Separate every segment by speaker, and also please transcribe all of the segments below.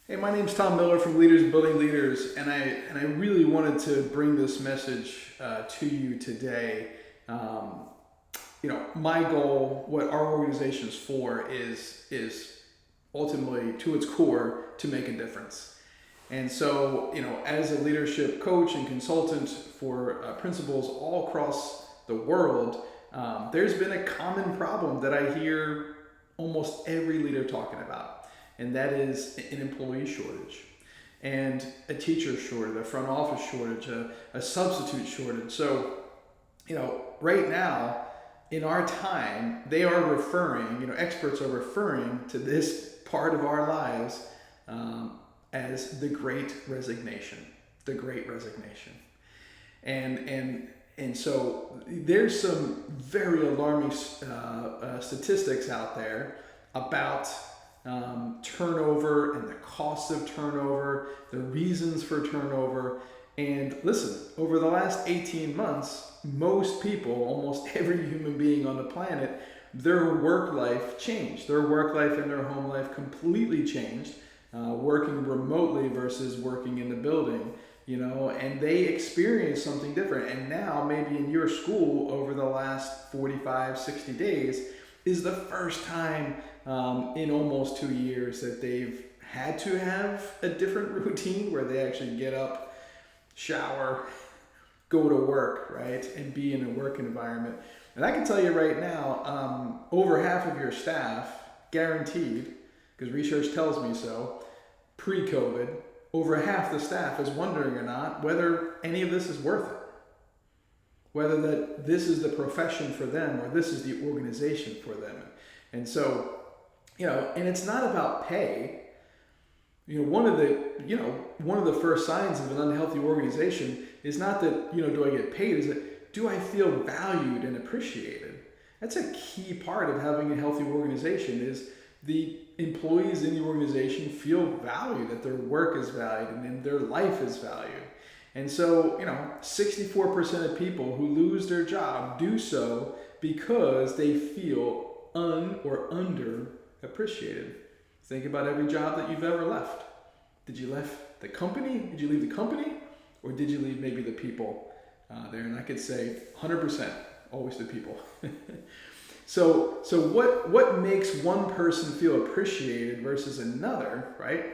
Speaker 1: Hey, my name's Tom Miller from Leaders Building Leaders, and I really wanted to bring this message to you today. My goal, what our organization is for, is ultimately to its core to make a difference. And so, as a leadership coach and consultant for principals all across the world, there's been a common problem that I hear almost every leader talking about. And that is an employee shortage and a teacher shortage, a front office shortage, a substitute shortage. So, right now in our time, they are referring, experts are referring to this part of our lives as the Great Resignation, the Great Resignation. And so there's some very alarming statistics out there about turnover and the cost of turnover, the reasons for turnover. And listen, over the last 18 months, most people, almost every human being on the planet, their work life changed. Their work life and their home life completely changed, working remotely versus working in the building, and they experienced something different. And now maybe in your school over the last 45, 60 days is the first time in almost 2 years that they've had to have a different routine where they actually get up, shower, go to work, right, and be in a work environment. And I can tell you right now, over half of your staff, guaranteed, because research tells me so, pre-COVID, over half the staff is wondering or not whether any of this is worth it. Whether that this is the profession for them or this is the organization for them. And so, and it's not about pay. One of the first signs of an unhealthy organization is not that, do I get paid? Is that, do I feel valued and appreciated? That's a key part of having a healthy organization, is the employees in the organization feel valued, that their work is valued and their life is valued. And so, 64% of people who lose their job do so because they feel or under appreciated. Think about every job that you've ever left. Did you leave the company? Did you leave the company? Or did you leave maybe the people there? And I could say 100%, always the people. So what makes one person feel appreciated versus another, right?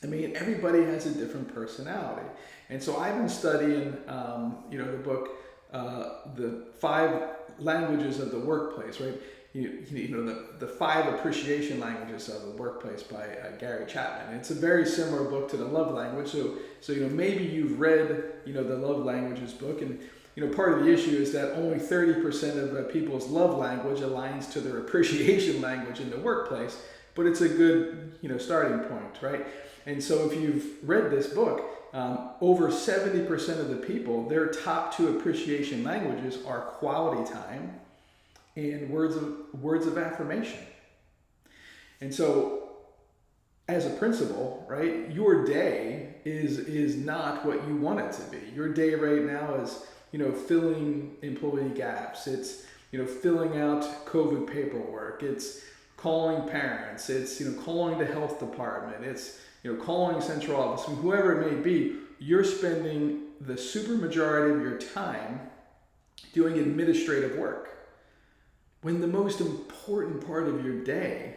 Speaker 1: I mean, everybody has a different personality. And so I've been studying, the book, The 5 Languages of the Workplace, right? The 5 Appreciation Languages of the Workplace by Gary Chapman. And it's a very similar book to the Love Language. So maybe you've read, the Love Languages book. And, part of the issue is that only 30% of people's love language aligns to their appreciation language in the workplace. But it's a good, starting point, right? And so if you've read this book, over 70% of the people, their top 2 appreciation languages are quality time and words of affirmation. And so as a principal, right, your day is not what you want it to be. Your day right now is, filling employee gaps. It's, filling out COVID paperwork. It's calling parents. It's, calling the health department. It's, calling central office, whoever it may be. You're spending the supermajority of your time doing administrative work, when the most important part of your day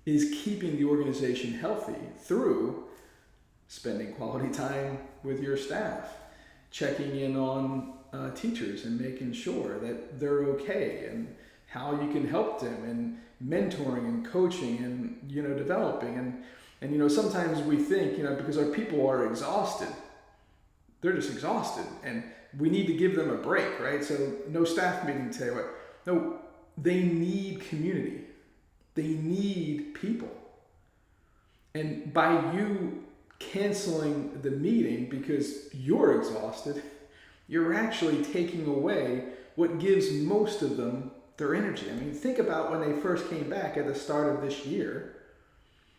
Speaker 1: is keeping the organization healthy through spending quality time with your staff, checking in on teachers and making sure that they're okay, and how you can help them, and mentoring and coaching and developing. And sometimes we think, because our people are exhausted, they're just exhausted, and we need to give them a break, right? So no staff meeting today. Right? No, they need community. They need people. And by you canceling the meeting because you're exhausted, you're actually taking away what gives most of them their energy. I mean, think about when they first came back at the start of this year,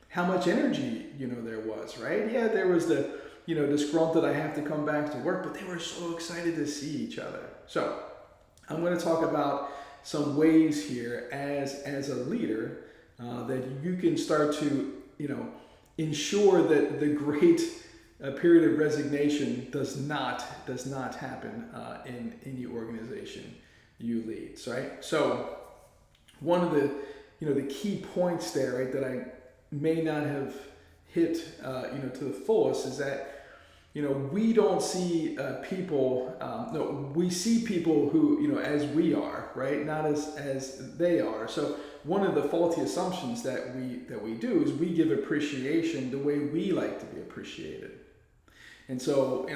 Speaker 1: how much energy, there was, right? Yeah, there was the, disgruntled, I have to come back to work, but they were so excited to see each other. So I'm going to talk about some ways here as a leader that you can start to, ensure that the great period of resignation does not happen in any organization you lead. Right? So one of the the key points there, right, that I may not have hit to the fullest is that we don't see people. No, we see people who as we are, right, not as they are. So one of the faulty assumptions that we do is we give appreciation the way we like to be appreciated. And so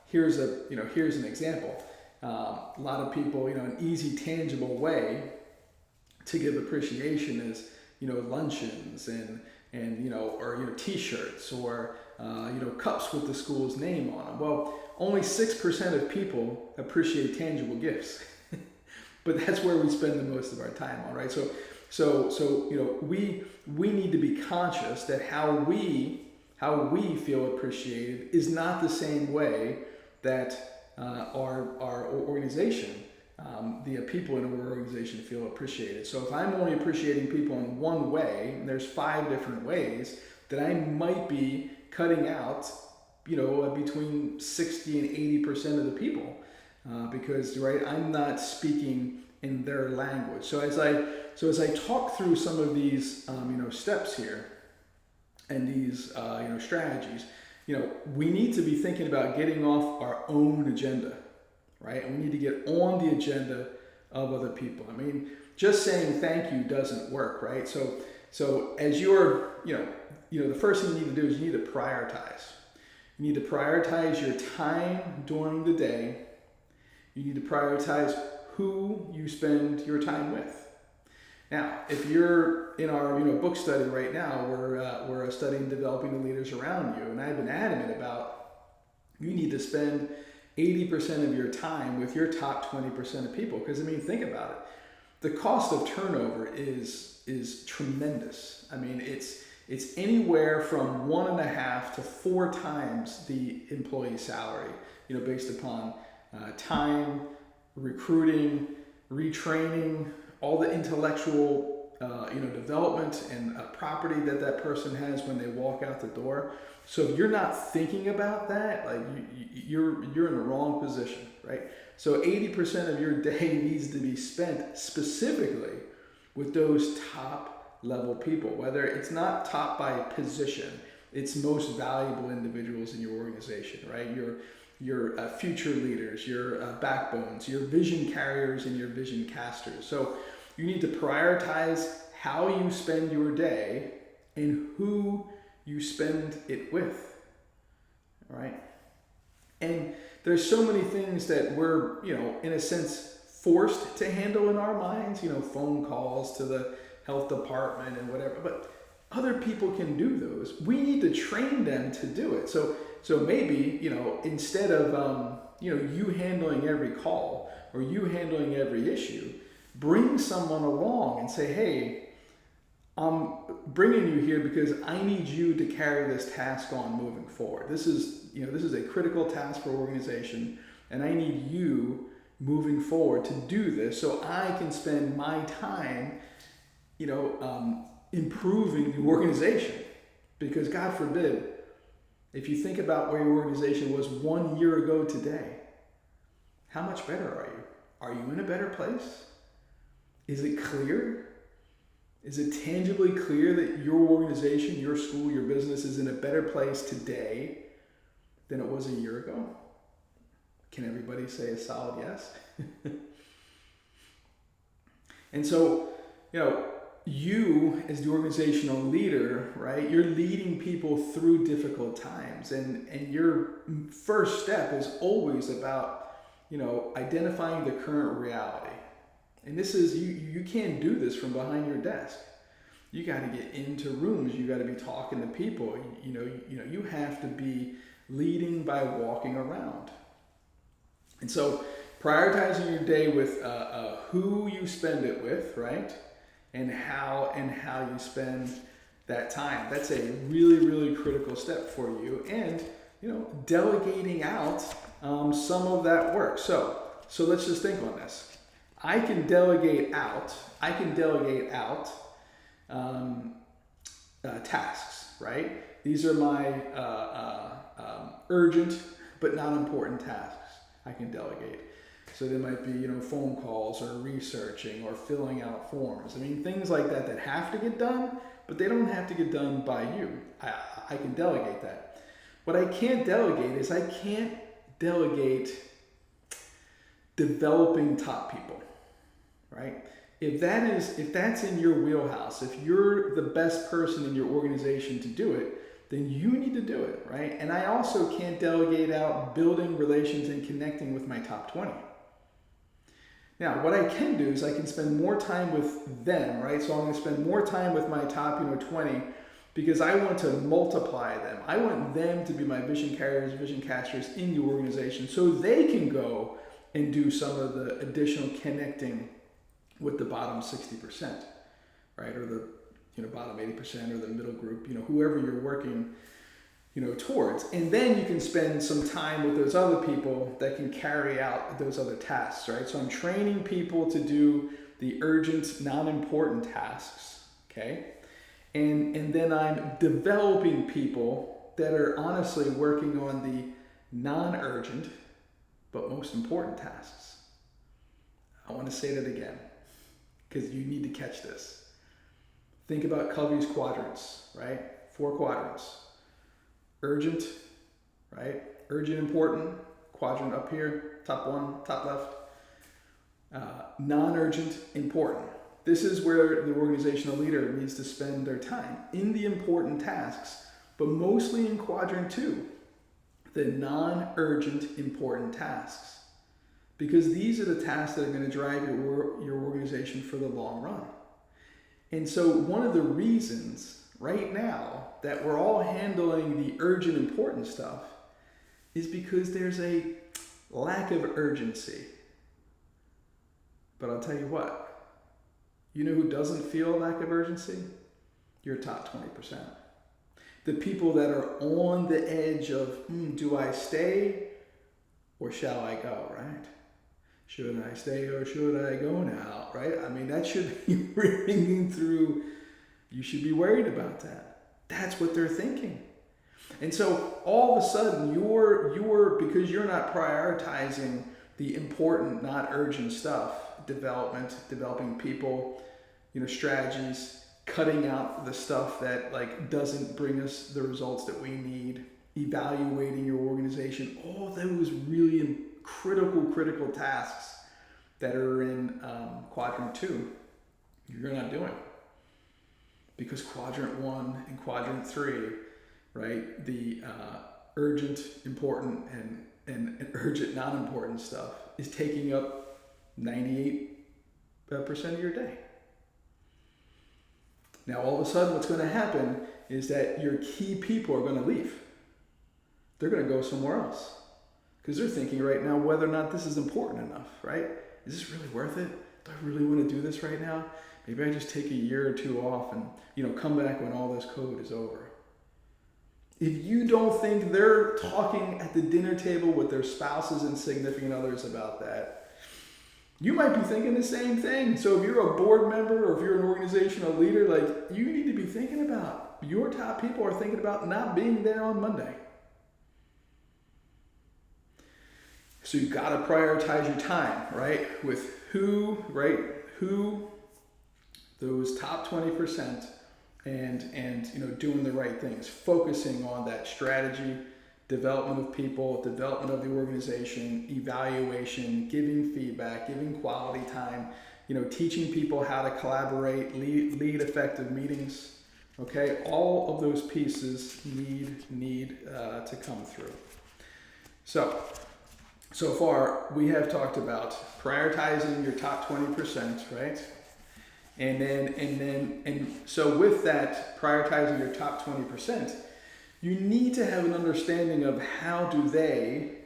Speaker 1: here's an example. A lot of people, an easy, tangible way to give appreciation is luncheons and or T-shirts or cups with the school's name on them. Well, only 6% of people appreciate tangible gifts, but that's where we spend the most of our time on, right? So we need to be conscious that how we feel appreciated is not the same way that our organization, the people in our organization feel appreciated. So if I'm only appreciating people in one way, and there's 5 different ways, then I might be cutting out, between 60 and 80% of the people, because right, I'm not speaking in their language. So as I talk through some of these, steps here, and these, strategies, we need to be thinking about getting off our own agenda, right? And we need to get on the agenda of other people. I mean, just saying thank you doesn't work, right? So as you're, the first thing you need to do is you need to prioritize. You need to prioritize your time during the day. You need to prioritize who you spend your time with. Now, if you're in our book study right now, we're studying developing the leaders around you, and I've been adamant about you need to spend 80% of your time with your top 20% of people, because think about it. The cost of turnover is tremendous. I mean, it's anywhere from 1.5 to 4 times the employee salary, based upon time, recruiting, retraining, all the intellectual, development and property that person has when they walk out the door. So if you're not thinking about that, like you're in the wrong position, right? So 80% of your day needs to be spent specifically with those top level people, whether it's not top by position, it's most valuable individuals in your organization, right? Your future leaders, your backbones, your vision carriers, and your vision casters. So you need to prioritize how you spend your day and who you spend it with, all right? And there's so many things that we're, in a sense, forced to handle in our minds, phone calls to the health department and whatever, but other people can do those. We need to train them to do it. So maybe, instead of, you handling every call or you handling every issue, bring someone along and say, hey, I'm bringing you here because I need you to carry this task on moving forward. This is a critical task for organization, and I need you moving forward to do this so I can spend my time, improving the organization. Because God forbid, if you think about where your organization was 1 year ago today, how much better are you? Are you in a better place? Is it clear? Is it tangibly clear that your organization, your school, your business is in a better place today than it was a year ago? Can everybody say a solid yes? And so, you as the organizational leader, right, you're leading people through difficult times. And your first step is always about, identifying the current reality. And this is, you can't do this from behind your desk. You got to get into rooms. You got to be talking to people. You have to be leading by walking around. And so prioritizing your day with who you spend it with, right? And how you spend that time. That's a really, really critical step for you. And, delegating out some of that work. So let's just think on this. I can delegate out tasks, right? These are my urgent but not important tasks I can delegate. So there might be, phone calls or researching or filling out forms. I mean, things like that that have to get done, but they don't have to get done by you. I can delegate that. What I can't delegate is I can't delegate developing top people, right? If that's in your wheelhouse, if you're the best person in your organization to do it, then you need to do it, right? And I also can't delegate out building relations and connecting with my top 20. Now, what I can do is I can spend more time with them, right? So I'm going to spend more time with my top, 20, because I want to multiply them. I want them to be my vision carriers, vision casters in the organization, so they can go and do some of the additional connecting with the bottom 60%, right? Or the bottom 80% or the middle group, whoever you're working towards. And then you can spend some time with those other people that can carry out those other tasks, right? So I'm training people to do the urgent, non-important tasks, okay? And then I'm developing people that are honestly working on the non-urgent, but most important tasks. I want to say that again, because you need to catch this. Think about Covey's quadrants, right? 4 quadrants. Urgent, right? Urgent, important, quadrant up here, top 1, top left. Non-urgent, important. This is where the organizational leader needs to spend their time, in the important tasks, but mostly in quadrant 2, the non-urgent, important tasks. Because these are the tasks that are going to drive your organization for the long run. And so one of the reasons right now that we're all handling the urgent, important stuff is because there's a lack of urgency. But I'll tell you what, you know who doesn't feel a lack of urgency? Your top 20%. The people that are on the edge of, do I stay or shall I go, right? Should I stay or should I go now, right? I mean, that should be ringing through. You should be worried about that. That's what they're thinking. And so all of a sudden, because you're not prioritizing the important, not urgent stuff, developing people, strategies, cutting out the stuff that doesn't bring us the results that we need, evaluating your organization, all those really critical tasks that are in quadrant 2, you're not doing. Because quadrant 1 and quadrant 3, right, the urgent, important, and urgent, non-important stuff is taking up 98% of your day. Now, all of a sudden, what's going to happen is that your key people are going to leave. They're going to go somewhere else. Because they're thinking right now whether or not this is important enough, right? Is this really worth it? Do I really want to do this right now? Maybe I just take a year or 2 off and, come back when all this code is over. If you don't think they're talking at the dinner table with their spouses and significant others about that, you might be thinking the same thing. So if you're a board member or if you're an organizational leader, you need to be thinking about, your top people are thinking about not being there on Monday. So you've got to prioritize your time, right? With who, those top 20%, and doing the right things, focusing on that strategy, development of people, development of the organization, evaluation, giving feedback, giving quality time, teaching people how to collaborate, lead effective meetings. Okay, all of those pieces need to come through. So far, we have talked about prioritizing your top 20%, right? And so with that, prioritizing your top 20%, you need to have an understanding of how do they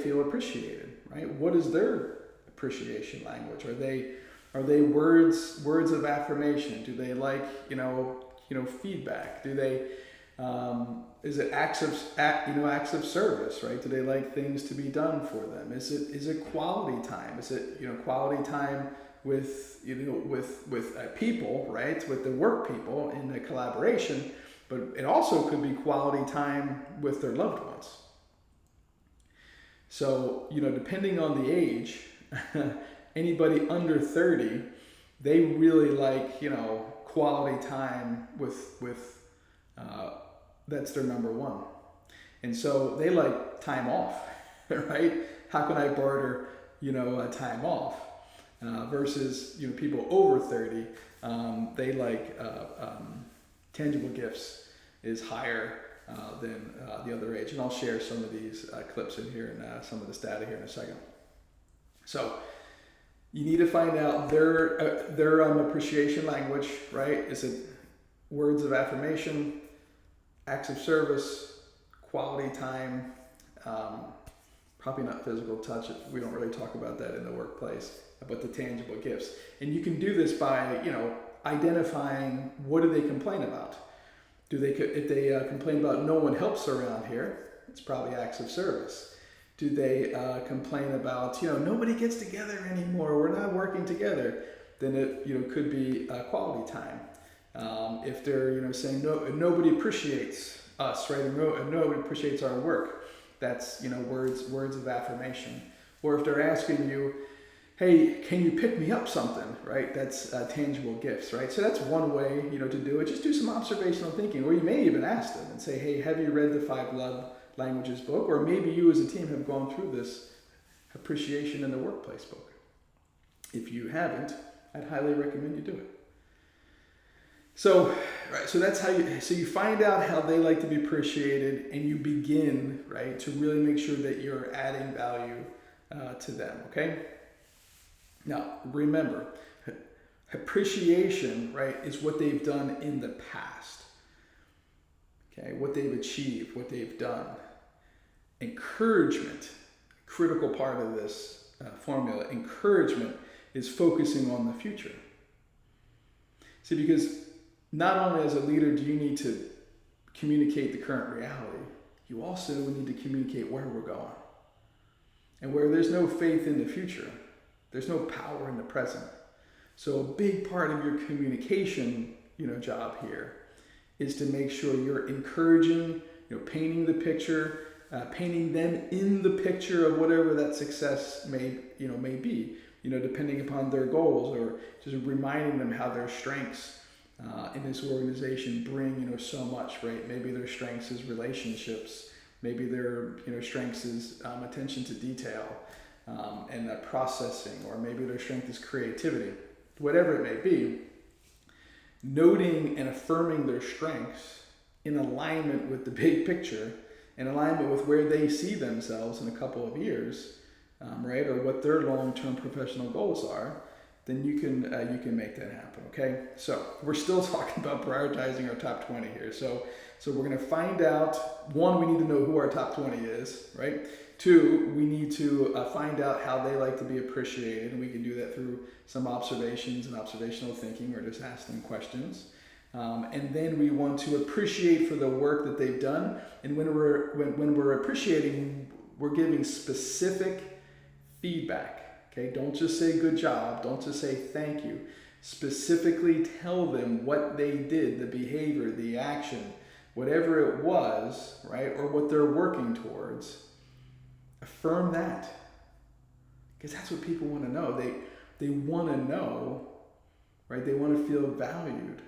Speaker 1: feel appreciated, right? What is their appreciation language? Are they words of affirmation? Do they like, feedback? Do they is it acts of service, right? Do they like things to be done for them? Is it quality time? Is it quality time with people, right? With the work people in the collaboration, but it also could be quality time with their loved ones. So, depending on the age, anybody under 30, they really like, quality time with that's their number one. And so they like time off, right? How can I barter, time off? Versus, people over 30, they like tangible gifts is higher than the other age. And I'll share some of these clips in here and some of this data here in a second. So you need to find out their appreciation language, right? Is it words of affirmation, acts of service, quality time, probably not physical touch. We don't really talk about that in the workplace, but the tangible gifts. And you can do this by, identifying what do they complain about. If they complain about no one helps around here, it's probably acts of service. Do they complain about, nobody gets together anymore, we're not working together, then it, could be quality time. If they're, saying nobody appreciates us, right? And nobody appreciates our work, that's, words of affirmation. Or if they're asking you, hey, can you pick me up something, right? That's tangible gifts, right? So that's one way, to do it. Just do some observational thinking, or you may even ask them and say, hey, have you read the 5 Love Languages book? Or maybe you as a team have gone through this appreciation in the workplace book. If you haven't, I'd highly recommend you do it. So, right, so that's how you find out how they like to be appreciated, and you begin, right, to really make sure that you're adding value to them, okay? Now, remember, appreciation, right, is what they've done in the past, okay, what they've achieved, what they've done. Encouragement, critical part of this formula, encouragement is focusing on the future. See, because not only as a leader do you need to communicate the current reality, you also need to communicate where we're going. And where there's no faith in the future, there's no power in the present. So a big part of your communication, job here is to make sure you're encouraging, painting the picture, painting them in the picture of whatever that success may be, depending upon their goals, or just reminding them how their strengths in this organization bring, so much, right? Maybe their strengths is relationships, maybe their, strengths is attention to detail, and processing, or maybe their strength is creativity, whatever it may be. Noting and affirming their strengths in alignment with the big picture, in alignment with where they see themselves in a couple of years, right, or what their long-term professional goals are, then you can make that happen. Okay, so we're still talking about prioritizing our top 20 here. So we're going to find out, one, we need to know who our top 20 is, right? 2, we need to find out how they like to be appreciated, and we can do that through some observations and observational thinking, or just ask them questions. And then we want to appreciate for the work that they've done. And when we're appreciating, we're giving specific feedback. Okay, don't just say good job. Don't just say thank you. Specifically tell them what they did, the behavior, the action, whatever it was, right, or what they're working towards. Affirm that, because that's what people want to know. They want to know, right? They want to feel valued.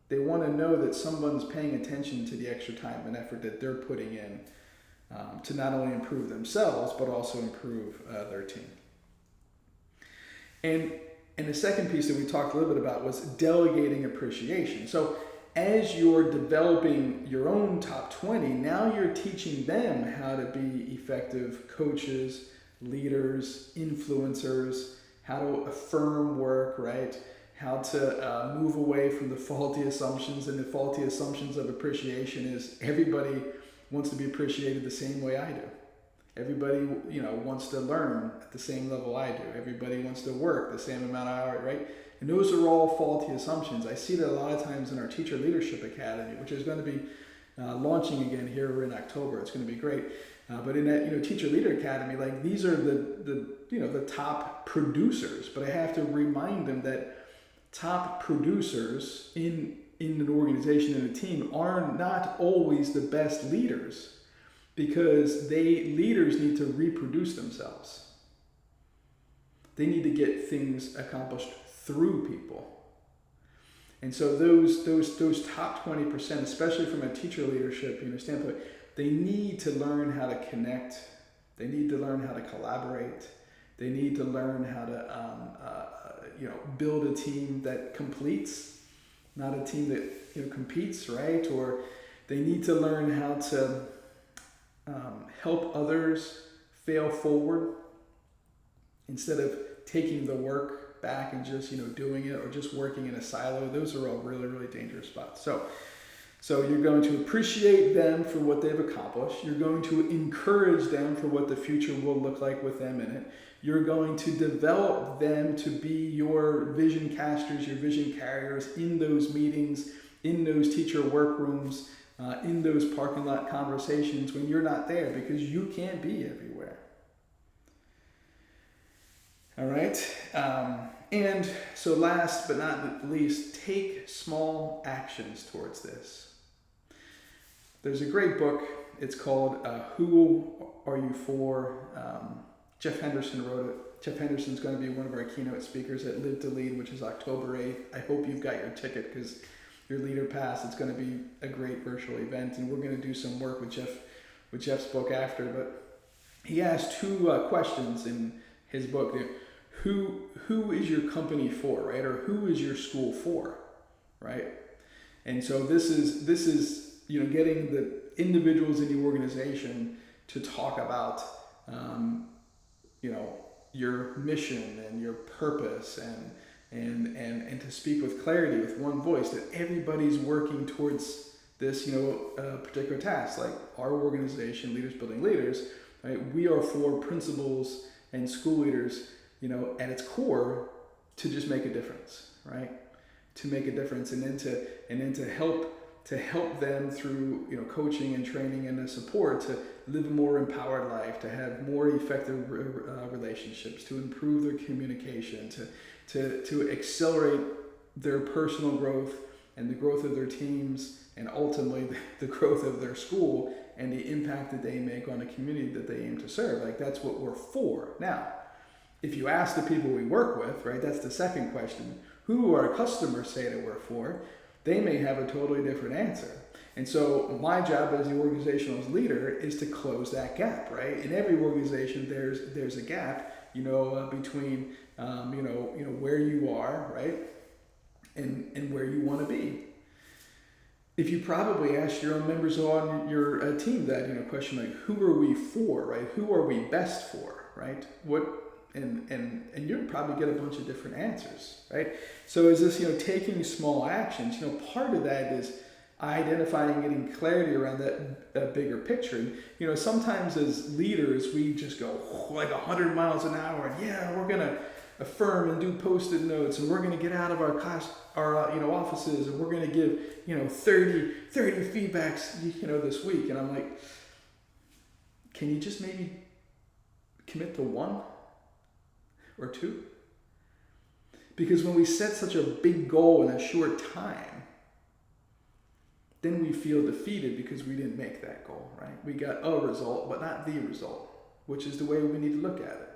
Speaker 1: They want to know that someone's paying attention to the extra time and effort that they're putting in to not only improve themselves, but also improve their team. And the second piece that we talked a little bit about was delegating appreciation. So as you're developing your own top 20, now you're teaching them how to be effective coaches, leaders, influencers, how to affirm work, right? How to move away from the faulty assumptions. And the faulty assumptions of appreciation is everybody wants to be appreciated the same way I do. Everybody, wants to learn at the same level I do. Everybody wants to work the same amount of hours, right? And those are all faulty assumptions. I see that a lot of times in our Teacher Leadership Academy, which is going to be launching again here in October. It's going to be great. But in that, Teacher Leader Academy, like these are the top producers. But I have to remind them that top producers in in an organization and a team are not always the best leaders, because leaders need to reproduce themselves. They need to get things accomplished through people. And so those top 20%, especially from a teacher leadership standpoint, they need to learn how to connect. They need to learn how to collaborate. They need to learn how to build a team that completes, not a team that competes, right? Or they need to learn how to help others fail forward instead of taking the work back and just doing it, or just working in a silo. Those are all really, really dangerous spots. So you're going to appreciate them for what they've accomplished. You're going to encourage them for what the future will look like with them in it. You're going to develop them to be your vision casters, your vision carriers in those meetings, in those teacher workrooms, in those parking lot conversations when you're not there, because you can't be everywhere. All right. And so last but not least, take small actions towards this. There's a great book. It's called Who Are You For? Jeff Henderson wrote it. Jeff Henderson's going to be one of our keynote speakers at Live to Lead, which is October 8th. I hope you've got your ticket, because your leader pass, it's going to be a great virtual event. And we're going to do some work with Jeff's book after. But he asked two questions in his book. Who is your company for, right? Or who is your school for, right? And so this is getting the individuals in the organization to talk about your mission and your purpose, and to speak with clarity, with one voice, that everybody's working towards this particular task. Like our organization, Leaders Building Leaders, right? We are for principals and school leaders, at its core, to just make a difference, right? To make a difference, and then to help them through coaching and training and the support to live a more empowered life, to have more effective relationships, to improve their communication, to accelerate their personal growth and the growth of their teams, and ultimately the growth of their school and the impact that they make on the community that they aim to serve. Like, that's what we're for. Now, if you ask the people we work with, right, that's the second question. Who do our customers say that we're for? They may have a totally different answer. And so my job as the organizational leader is to close that gap, right? In every organization, there's a gap, between where you are, right, and where you want to be. If you probably ask your own members on your team that question, like, who are we for, right? Who are we best for, right? And you'll probably get a bunch of different answers, right? So is this, taking small actions? Part of that is identifying and getting clarity around that bigger picture. And, sometimes as leaders, we just go like 100 miles an hour, and we're going to affirm and do post-it notes, and we're going to get out of our class, our offices, and we're going to give 30 feedbacks this week. And I'm like, can you just maybe commit to one or two? Because when we set such a big goal in a short time, then we feel defeated because we didn't make that goal, right? We got a result, but not the result, which is the way we need to look at it.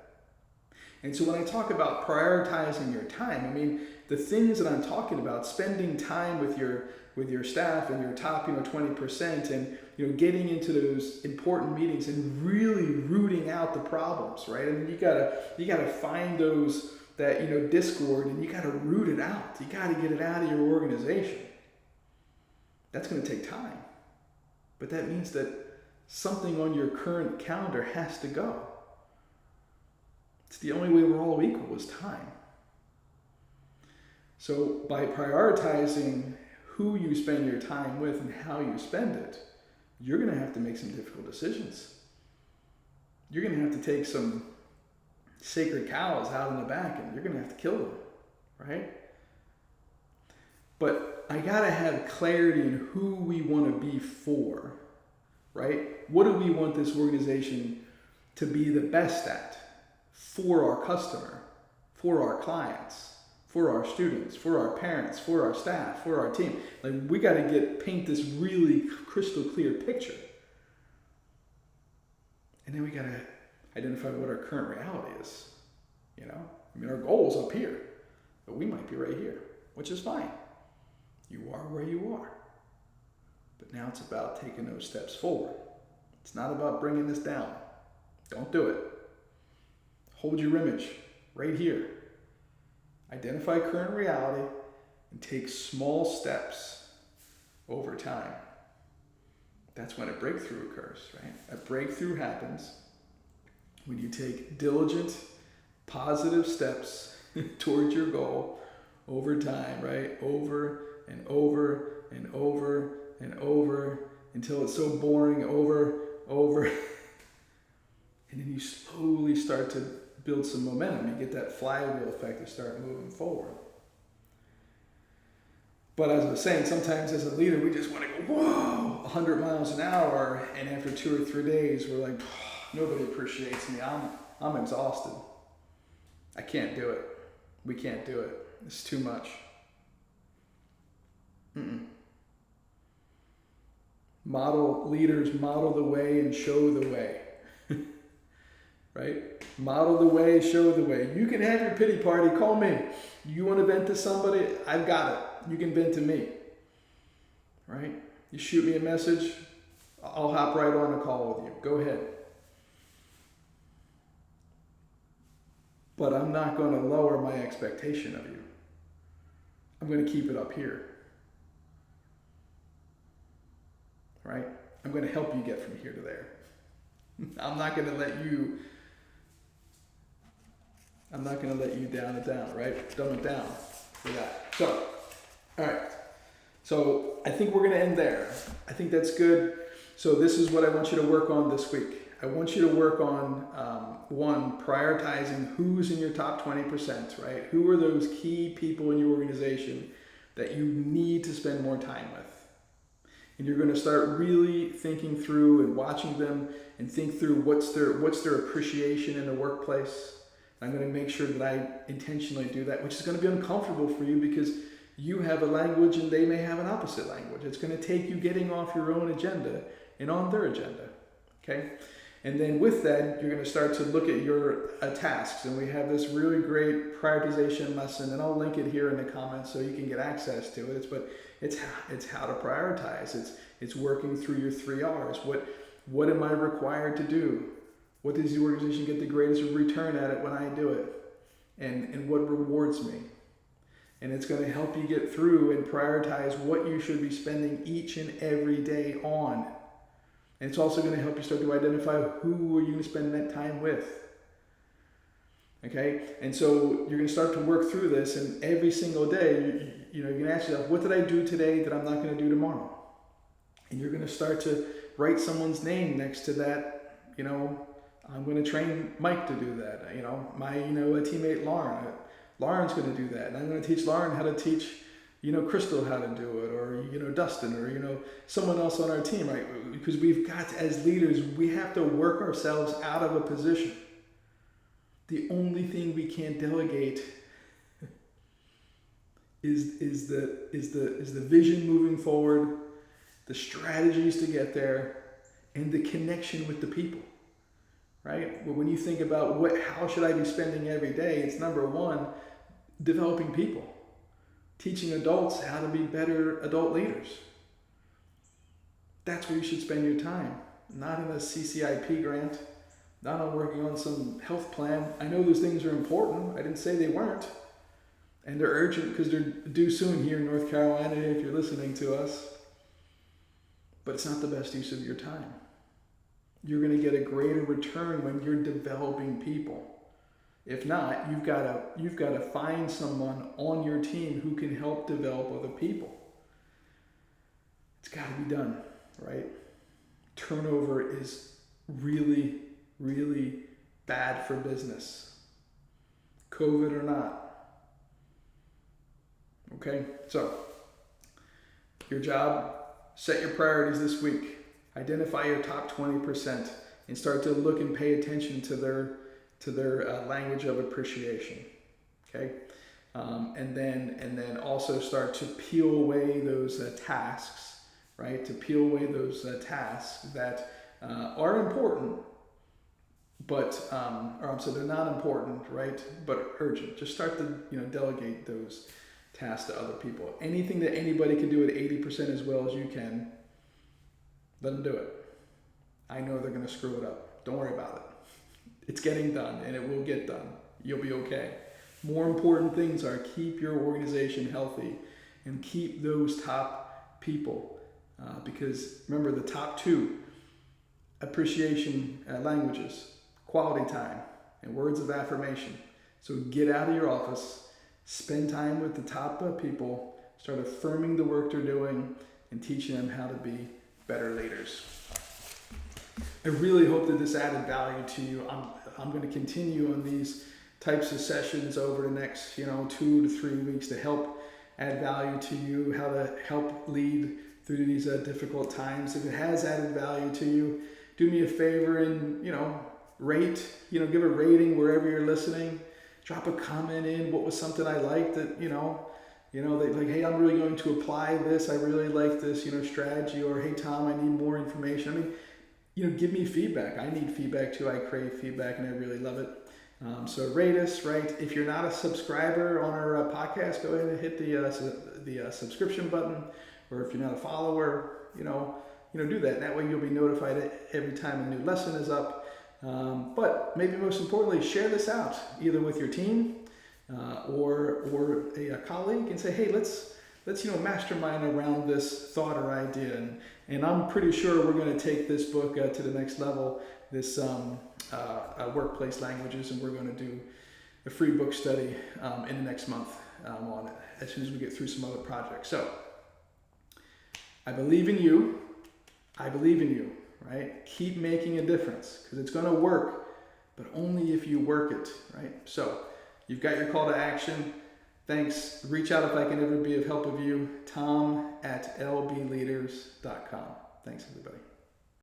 Speaker 1: And so when I talk about prioritizing your time, I mean, the things that I'm talking about, spending time with your staff and your top 20%, and getting into those important meetings and really rooting out the problems, right? I mean, you gotta find those that discord, and you gotta root it out. You gotta get it out of your organization. That's going to take time, but that means that something on your current calendar has to go. It's the only way we're all equal, is time. So by prioritizing who you spend your time with and how you spend it, you're going to have to make some difficult decisions. You're going to have to take some sacred cows out in the back, and you're going to have to kill them, right? But I gotta have clarity in who we want to be for, right? What do we want this organization to be the best at for our customer, for our clients, for our students, for our parents, for our staff, for our team. Like, we got to paint this really crystal clear picture. And then we got to identify what our current reality is. Our goal is up here, but we might be right here, which is fine. You are where you are. But now it's about taking those steps forward. It's not about bringing this down. Don't do it. Hold your image right here. Identify current reality and take small steps over time. That's when a breakthrough occurs, right? A breakthrough happens when you take diligent, positive steps towards your goal over time, right? Over and over and over and over until it's so boring, over. And then you slowly start to build some momentum. You get that flywheel effect to start moving forward. But as I was saying, sometimes as a leader, we just want to go, whoa, 100 miles an hour. And after 2 or 3 days, we're like, nobody appreciates me. I'm exhausted. I can't do it. We can't do it. It's too much. Leaders model the way and show the way. Right? Model the way, show the way. You can have your pity party. Call me. You want to vent to somebody? I've got it. You can vent to me. Right? You shoot me a message, I'll hop right on a call with you. Go ahead. But I'm not going to lower my expectation of you. I'm going to keep it up here. Right? I'm going to help you get from here to there. I'm not going to let you down it down, right? Dumb it down for that. So, all right. So I think we're going to end there. I think that's good. So this is what I want you to work on this week. I want you to work on, one, prioritizing who's in your top 20%, right? Who are those key people in your organization that you need to spend more time with? And you're going to start really thinking through and watching them and think through what's their appreciation in the workplace. I'm going to make sure that I intentionally do that, which is going to be uncomfortable for you because you have a language and they may have an opposite language. It's going to take you getting off your own agenda and on their agenda, okay? And then with that, you're going to start to look at your tasks. And we have this really great prioritization lesson, and I'll link it here in the comments so you can get access to it. It's how to prioritize. It's working through your 3 R's. What am I required to do? What does the organization get the greatest return at it when I do it? And what rewards me? And it's going to help you get through and prioritize what you should be spending each and every day on. And it's also going to help you start to identify who are you going to spend that time with. Okay? And so you're going to start to work through this, and every single day, you're going to ask yourself, what did I do today that I'm not going to do tomorrow? And you're going to start to write someone's name next to that. I'm going to train Mike to do that. My teammate Lauren. Lauren's going to do that. And I'm going to teach Lauren how to teach Crystal how to do it, or Dustin, or someone else on our team, right? Because we've got to, as leaders, we have to work ourselves out of a position. The only thing we can't delegate is the vision moving forward, the strategies to get there, and the connection with the people. Right? Well, when you think about how should I be spending every day, it's number one, developing people. Teaching adults how to be better adult leaders. That's where you should spend your time. Not in a CCIP grant, not on working on some health plan. I know those things are important. I didn't say they weren't. And they're urgent because they're due soon here in North Carolina if you're listening to us. But it's not the best use of your time. You're going to get a greater return when you're developing people. If not, you've got to find someone on your team who can help develop other people. It's got to be done, right? Turnover is really, really bad for business, COVID or not. Okay, so your job, set your priorities this week. Identify your top 20% and start to look and pay attention to their language of appreciation. Okay, and then also start to peel away those tasks, right? To peel away those tasks that are important, but they're not important, right? But urgent. Just start to delegate those tasks to other people. Anything that anybody can do at 80% as well as you can, let them do it. I know they're going to screw it up. Don't worry about it. It's getting done, and it will get done. You'll be okay. More important things are keep your organization healthy and keep those top people. Because remember, the top two appreciation languages, quality time and words of affirmation. So get out of your office, spend time with the top people, start affirming the work they're doing, and teaching them how to be better leaders. I really hope that this added value to you. I'm going to continue on these types of sessions over the next 2 to 3 weeks to help add value to you, how to help lead through these difficult times. If it has added value to you, do me a favor and rate, give a rating wherever you're listening. Drop a comment in. What was something I liked that they like, hey, I'm really going to apply this. I really like this strategy. Or hey, Tom, I need more information. Give me feedback. I need feedback too. I crave feedback and I really love it. So rate us, right? If you're not a subscriber on our podcast, go ahead and hit the subscription button. Or if you're not a follower, do that. That way you'll be notified every time a new lesson is up. But maybe most importantly, share this out either with your team or a colleague and say, hey, let's mastermind around this thought or idea. And I'm pretty sure we're going to take this book to the next level, this workplace languages, and we're going to do a free book study in the next month on it as soon as we get through some other projects. So I believe in you. I believe in you, right? Keep making a difference because it's going to work, but only if you work it, right? So you've got your call to action. Thanks. Reach out if I can ever be of help of you. Tom@lbleaders.com. Thanks, everybody.